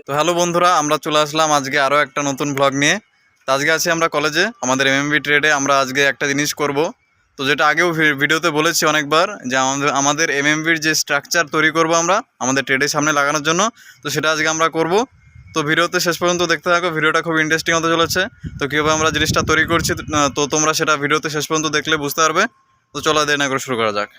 তো হ্যালো বন্ধুরা, আমরা চলে আসলাম আজকে আরও একটা নতুন ব্লগ নিয়ে। তো আজকে আছি আমরা কলেজে, আমাদের এমএমবি ট্রেডে। আমরা আজকে একটা জিনিস করব, তো যেটা আগেও ভিডিওতে বলেছি অনেকবার, যে আমাদের এমএমবির যে স্ট্রাকচার তৈরি করব আমরা আমাদের ট্রেডের সামনে লাগানোর জন্য, তো সেটা আজকে আমরা করব। তো ভিডিওতে শেষ পর্যন্ত দেখতে থাকো, ভিডিওটা খুব ইন্টারেস্টিং হতে চলেছে। তো কীভাবে আমরা জিনিসটা তৈরি করছি, তো তোমরা সেটা ভিডিওতে শেষ পর্যন্ত দেখলে বুঝতে পারবে। তো চলো দেরি না করে শুরু করা যাক।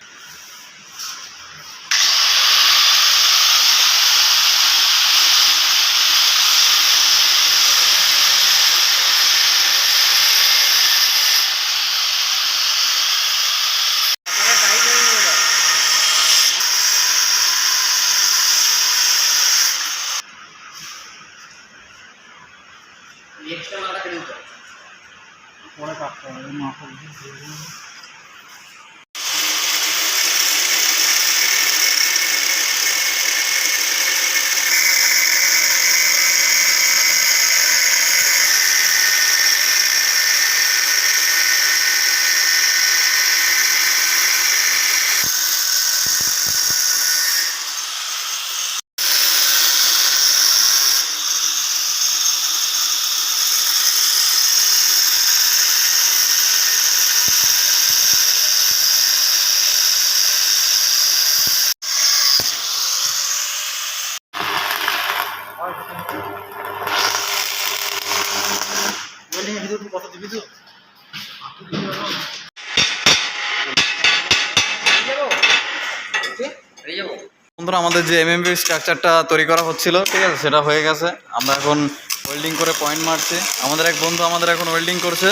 বন্ধুরা, আমাদের যে এমএমবি স্ট্রাকচারটা তৈরি করা হচ্ছিল, ঠিক আছে, সেটা হয়ে গেছে। আমরা এখন ওয়েল্ডিং করে পয়েন্ট মারছি। আমাদের এক বন্ধু আমাদের এখন ওয়েল্ডিং করছে,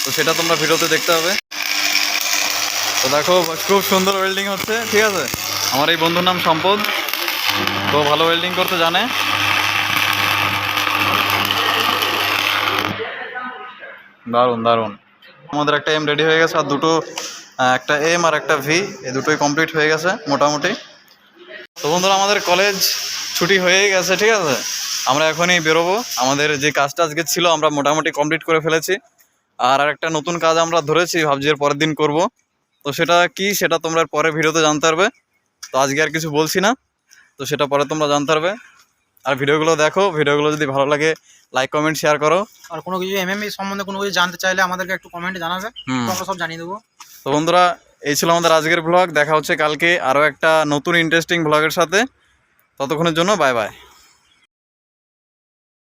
তো সেটা তোমরা ভিডিওতে দেখতে হবে। তো দেখো, খুব সুন্দর ওয়েল্ডিং হচ্ছে, ঠিক আছে। আমার এই বন্ধুর নাম সম্পদ, তো ভালো ওয়েল্ডিং করতে জানে। দারুণ দারুণ। আমাদের একটা এম রেডি হয়ে গেছে, আর দুটো, একটা এম আর একটা ভি, এই দুটোই কমপ্লিট হয়ে গেছে মোটামুটি। তো বন্ধুরা, আমাদের কলেজ ছুটি হয়ে গেছে, ঠিক আছে। আমরা এখনই বেরোবো। আমাদের যে কাজটা আজকে ছিল আমরা মোটামুটি কমপ্লিট করে ফেলেছি। আর একটা নতুন কাজ আমরা ধরেছি, ভাবছি এর পরের দিন করব। তো সেটা কি, সেটা তোমরা পরে ভিডিওতে জানতে পারবে। তো আজকে আর কিছু বলছি না, তো সেটা পরে তোমরা জানতে পারবে। আর ভিডিওগুলো দেখো, ভিডিওগুলো যদি ভালো লাগে লাইক কমেন্ট শেয়ার করো। আর কোনো কিছু এমএমই সম্বন্ধে কোনো কিছু জানতে চাইলে আমাদেরকে একটু কমেন্টে জানাবে, আমরা সব জানিয়ে দেবো। তো বন্ধুরা, এই ছিল আমাদের আজকের ব্লগ। দেখা হচ্ছে কালকে আরও একটা নতুন ইন্টারেস্টিং ব্লগের সাথে। ততক্ষণের জন্য বাই বাই।